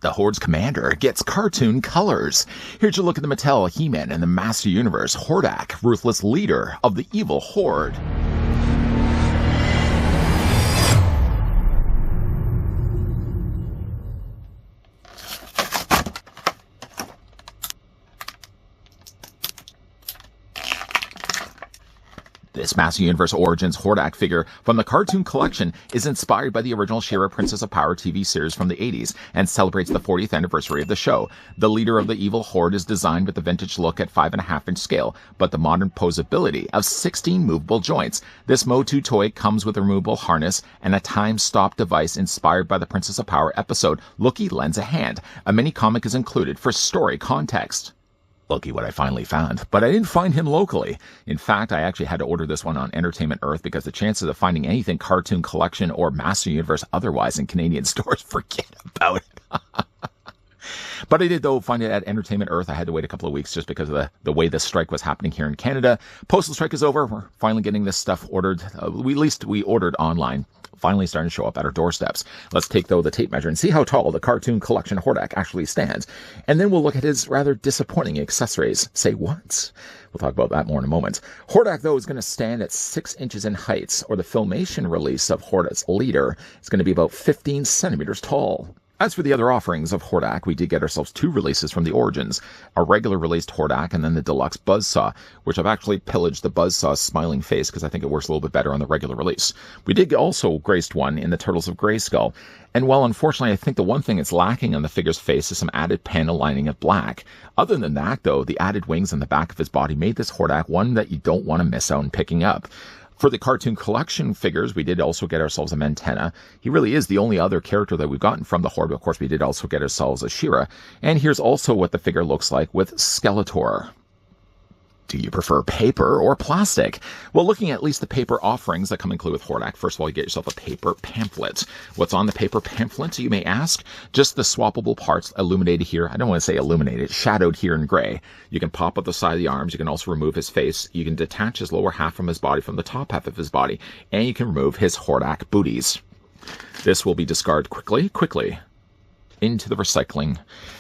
The Horde's commander gets cartoon colors. Here's a look at the Mattel, He-Man, and the Master Universe, Hordak, ruthless leader of the evil Horde. This Master Universe Origins Hordak figure from the cartoon collection is inspired by the original She-Ra Princess of Power TV series from the 80s and celebrates the 40th anniversary of the show. The leader of the evil Horde is designed with the vintage look at 5.5-inch scale, but the modern posability of 16 movable joints. This Motu toy comes with a removable harness and a time-stop device inspired by the Princess of Power episode, Loki Lends a Hand. A mini-comic is included for story context. Looky what I finally found, but I didn't find him locally. In fact, I actually had to order this one on Entertainment Earth because the chances of finding anything Cartoon Collection or Master Universe otherwise in Canadian stores, forget about it. But I did, though, find it at Entertainment Earth. I had to wait a couple of weeks just because of the way the strike was happening here in Canada. Postal strike is over. We're finally getting this stuff ordered. At least we ordered online. Finally starting to show up at our doorsteps. Let's take, though, the tape measure and see how tall the Cartoon Collection Hordak actually stands. And then we'll look at his rather disappointing accessories. Say what? We'll talk about that more in a moment. Hordak, though, is going to stand at 6 inches in height, or the Filmation release of Hordak's leader is going to be about 15 centimeters tall. As for the other offerings of Hordak, we did get ourselves 2 releases from the Origins, a regular released Hordak and then the deluxe Buzzsaw, which I've actually pillaged the Buzzsaw's smiling face because I think it works a little bit better on the regular release. We did also graced one in the Turtles of Grayskull, and while unfortunately I think the one thing it's lacking on the figure's face is some added panel lining of black. Other than that, though, the added wings on the back of his body made this Hordak one that you don't want to miss out on picking up. For the Cartoon Collection figures, we did also get ourselves a Mantenna. He really is the only other character that we've gotten from the Horde. Of course, we did also get ourselves a She-Ra. And here's also what the figure looks like with Skeletor. Do you prefer paper or plastic? Well, looking at least the paper offerings that come included with Hordak, first of all, you get yourself a paper pamphlet. What's on the paper pamphlet, you may ask? Just the swappable parts illuminated here. I don't want to say illuminated, shadowed here in gray. You can pop up the side of the arms. You can also remove his face. You can detach his lower half from his body from the top half of his body. And you can remove his Hordak booties. This will be discarded quickly. Into the recycling.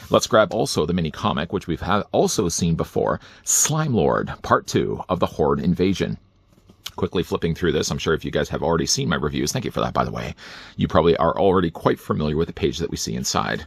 Let's grab also the mini comic, which we've also seen before, Slime Lord, Part 2 of the Horde Invasion. Quickly flipping through this, I'm sure if you guys have already seen my reviews, thank you for that, by the way. You probably are already quite familiar with the page that we see inside.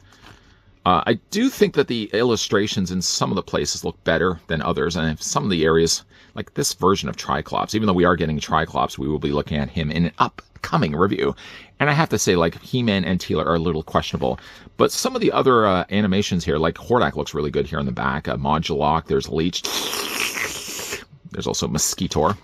I do think that the illustrations in some of the places look better than others, and some of the areas, like this version of Triclops, even though we are getting Triclops, we will be looking at him in an upcoming review. And I have to say, like, He-Man and Teela are a little questionable, but some of the other animations here, like Hordak looks really good here on the back. Modulok, there's Leech, there's also Mosquitor.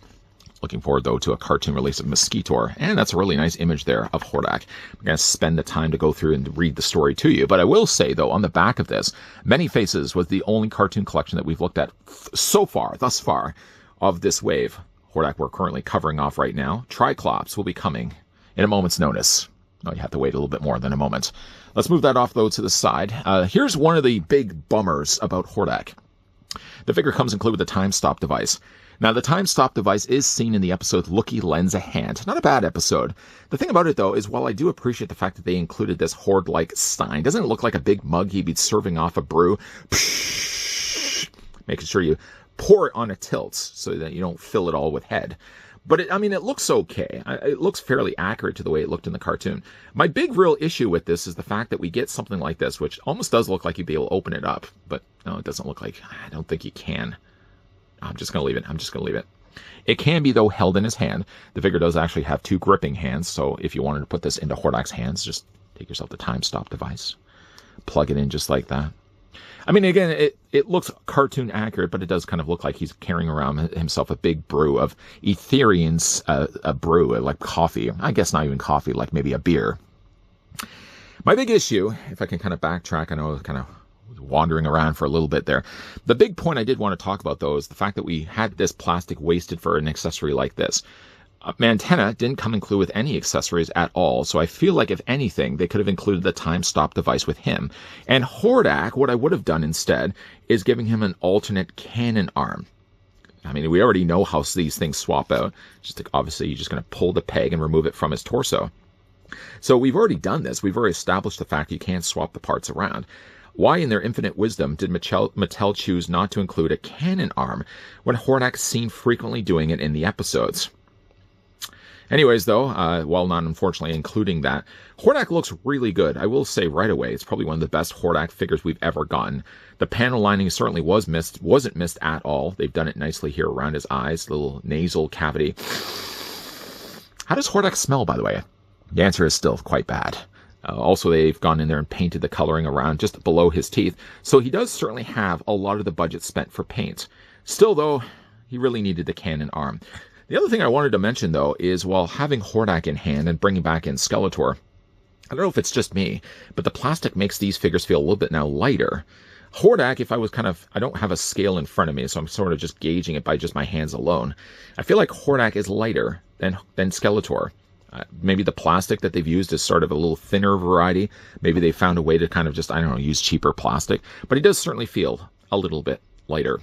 Looking forward, though, to a cartoon release of Mosquitor. And that's a really nice image there of Hordak. I'm going to spend the time to go through and read the story to you. But I will say, though, on the back of this, Many Faces was the only cartoon collection that we've looked at thus far, of this wave. Hordak we're currently covering off right now. Triclops will be coming in a moment's notice. Oh, you have to wait a little bit more than a moment. Let's move that off, though, to the side. Here's one of the big bummers about Hordak. The figure comes included with a time-stop device. Now, the time-stop device is seen in the episode Loki Lends a Hand. Not a bad episode. The thing about it, though, is while I do appreciate the fact that they included this Horde-like stein, doesn't it look like a big mug he'd be serving off a brew? Making sure you pour it on a tilt so that you don't fill it all with head. But, it looks okay. It looks fairly accurate to the way it looked in the cartoon. My big real issue with this is the fact that we get something like this, which almost does look like you'd be able to open it up. But, no, it doesn't look like... I don't think you can. I'm just going to leave it. It can be, though, held in his hand. The figure does actually have 2 gripping hands, so if you wanted to put this into Hordak's hands, just take yourself the time-stop device. Plug it in just like that. Again, it looks cartoon accurate, but it does kind of look like he's carrying around himself a big brew of Etherian's, a brew, like coffee. I guess not even coffee, like maybe a beer. My big issue, if I can kind of backtrack, I know I was kind of wandering around for a little bit there. The big point I did want to talk about, though, is the fact that we had this plastic wasted for an accessory like this. Mantenna didn't come included with any accessories at all, so I feel like, if anything, they could have included the time-stop device with him. And Hordak, what I would have done instead, is giving him an alternate cannon arm. We already know how these things swap out. Obviously, you're just going to pull the peg and remove it from his torso. So we've already done this. We've already established the fact you can't swap the parts around. Why in their infinite wisdom did Mattel choose not to include a cannon arm when Hordak's seen frequently doing it in the episodes? Anyways, though, while not unfortunately including that, Hordak looks really good. I will say right away, it's probably one of the best Hordak figures we've ever gotten. The panel lining certainly wasn't missed at all. They've done it nicely here around his eyes, little nasal cavity. How does Hordak smell, by the way? The answer is still quite bad. Also, they've gone in there and painted the coloring around just below his teeth, so he does certainly have a lot of the budget spent for paint. Still, though, he really needed the cannon arm. The other thing I wanted to mention, though, is while having Hordak in hand and bringing back in Skeletor, I don't know if it's just me, but the plastic makes these figures feel a little bit now lighter. Hordak, if I was I don't have a scale in front of me, so I'm sort of just gauging it by just my hands alone. I feel like Hordak is lighter than Skeletor. Maybe the plastic that they've used is sort of a little thinner variety. Maybe they found a way to kind of just, I don't know, use cheaper plastic. But he does certainly feel a little bit lighter.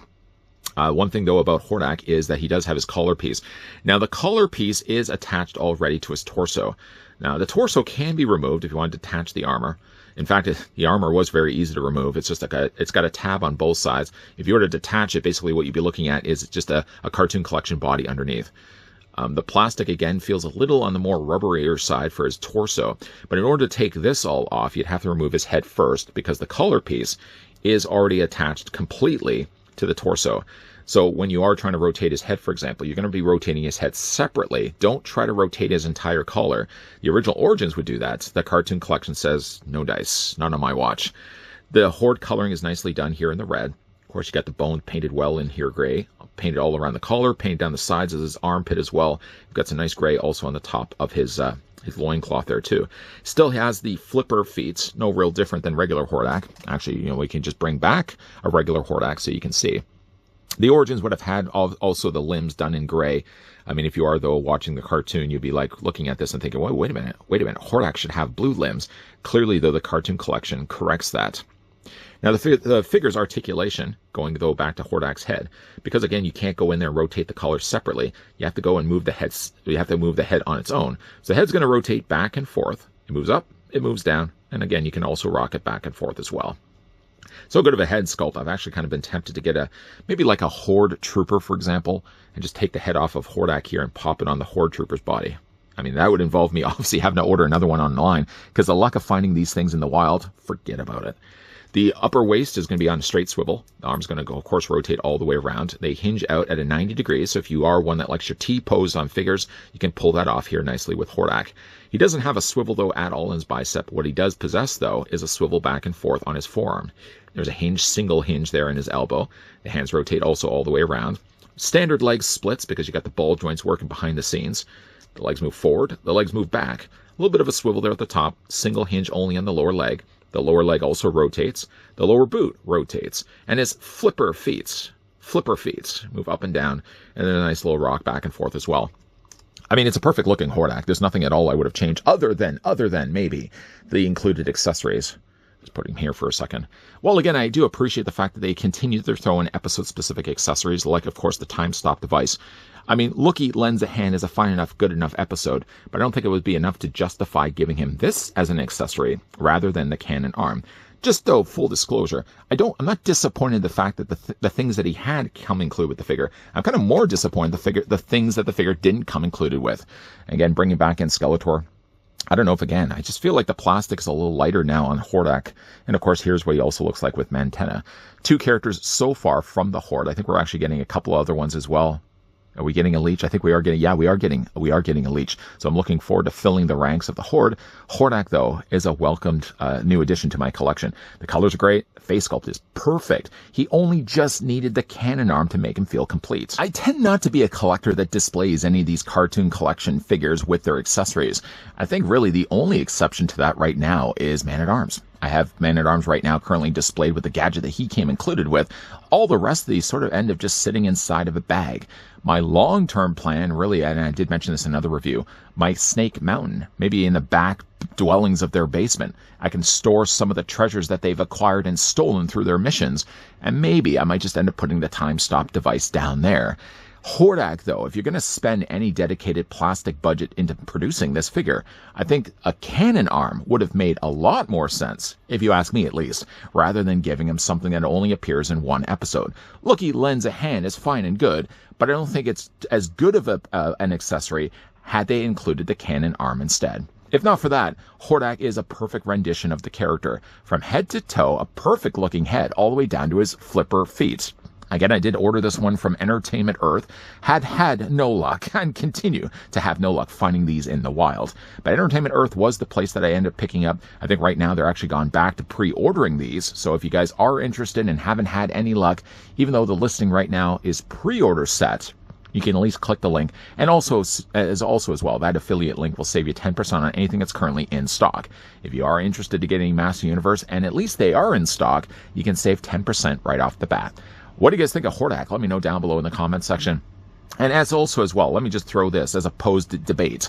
One thing, though, about Hordak is that he does have his collar piece. Now, the collar piece is attached already to his torso. Now, the torso can be removed if you want to detach the armor. In fact, the armor was very easy to remove. It's just it's got a tab on both sides. If you were to detach it, basically what you'd be looking at is just a cartoon collection body underneath. The plastic, again, feels a little on the more rubberier side for his torso. But in order to take this all off, you'd have to remove his head first because the collar piece is already attached completely to the torso. So when you are trying to rotate his head, for example, you're going to be rotating his head separately. Don't try to rotate his entire collar. The original Origins would do that. The cartoon collection says, no dice, not on my watch. The Horde coloring is nicely done here in the red. Of course, you got the bone painted well in here gray. Painted all around the collar, painted down the sides of his armpit as well. You've got some nice gray also on the top of his loincloth there too. Still has the flipper feet, no real different than regular Hordak. Actually, we can just bring back a regular Hordak so you can see. The Origins would have had also the limbs done in gray. I mean, if you are, though, watching the cartoon, you'd be like looking at this and thinking, wait a minute, Hordak should have blue limbs. Clearly, though, the cartoon collection corrects that. Now, the figure's articulation, going, though, back to Hordak's head, because, again, you can't go in there and rotate the collar separately. You have to go and move the head. You have to move the head on its own. So the head's going to rotate back and forth. It moves up, it moves down, and, again, you can also rock it back and forth as well. So good of a head sculpt. I've actually kind of been tempted to get maybe like a Horde Trooper, for example, and just take the head off of Hordak here and pop it on the Horde Trooper's body. I mean, that would involve me obviously having to order another one online, because the luck of finding these things in the wild, forget about it. The upper waist is going to be on a straight swivel. The arm's going to go, of course, rotate all the way around. They hinge out at a 90 degrees, so if you are one that likes your T-pose on figures, you can pull that off here nicely with Hordak. He doesn't have a swivel, though, at all in his bicep. What he does possess, though, is a swivel back and forth on his forearm. There's a single hinge there in his elbow. The hands rotate also all the way around. Standard leg splits because you got the ball joints working behind the scenes. The legs move forward. The legs move back. A little bit of a swivel there at the top. Single hinge only on the lower leg. The lower leg also rotates. The lower boot rotates. And his flipper feet move up and down. And then a nice little rock back and forth as well. I mean, it's a perfect looking Hordak. There's nothing at all I would have changed other than maybe the included accessories. Just put him here for a second. Well, again, I do appreciate the fact that they continue to throw in episode-specific accessories, like, of course, the time-stop device. I mean, Looky lends a hand is a fine enough, good enough episode, but I don't think it would be enough to justify giving him this as an accessory rather than the cannon arm. Just though, full disclosure, I'm not disappointed in the fact that the things that he had come included with the figure. I'm kind of more disappointed the things that the figure didn't come included with. Again, bringing back in Skeletor. I don't know if, again, I just feel like the plastic's a little lighter now on Hordak. And, of course, here's what he also looks like with Mantenna. 2 characters so far from the Horde. I think we're actually getting a couple other ones as well. Are we getting a leech? I think we are getting, we are getting a leech. So I'm looking forward to filling the ranks of the Horde. Hordak, though, is a welcomed new addition to my collection. The colors are great. The face sculpt is perfect. He only just needed the cannon arm to make him feel complete. I tend not to be a collector that displays any of these cartoon collection figures with their accessories. I think really the only exception to that right now is Man-at-Arms. I have Man-at-Arms right now currently displayed with the gadget that he came included with. All the rest of these sort of end up just sitting inside of a bag. My long-term plan, really, and I did mention this in another review, my Snake Mountain, maybe in the back dwellings of their basement. I can store some of the treasures that they've acquired and stolen through their missions, and maybe I might just end up putting the time-stop device down there. Hordak, though, if you're going to spend any dedicated plastic budget into producing this figure, I think a cannon arm would have made a lot more sense, if you ask me at least, rather than giving him something that only appears in one episode. Look, he lends a hand is fine and good, but I don't think it's as good of an accessory had they included the cannon arm instead. If not for that, Hordak is a perfect rendition of the character. From head to toe, a perfect looking head all the way down to his flipper feet. Again, I did order this one from Entertainment Earth, had no luck, and continue to have no luck finding these in the wild. But Entertainment Earth was the place that I ended up picking up. I think right now they're actually gone back to pre-ordering these, so if you guys are interested and haven't had any luck, even though the listing right now is pre-order set, you can at least click the link. And also as well, that affiliate link will save you 10% on anything that's currently in stock. If you are interested to getting Master Universe, and at least they are in stock, you can save 10% right off the bat. What do you guys think of Hordak? Let me know down below in the comment section. And as well, let me just throw this as a posed debate.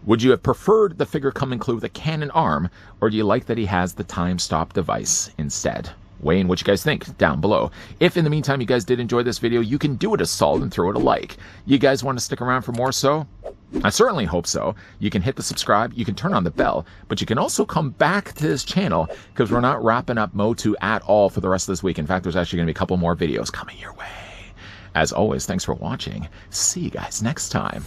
Would you have preferred the figure come included with a cannon arm, or do you like that he has the time stop device instead? Weigh in what you guys think down below. If in the meantime you guys did enjoy this video, you can do it a solid and throw it a like. You guys want to stick around for more so? I certainly hope so. You can hit the subscribe, you can turn on the bell, but you can also come back to this channel because we're not wrapping up Mo2 at all for the rest of this week. In fact, there's actually going to be a couple more videos coming your way. As always, thanks for watching. See you guys next time.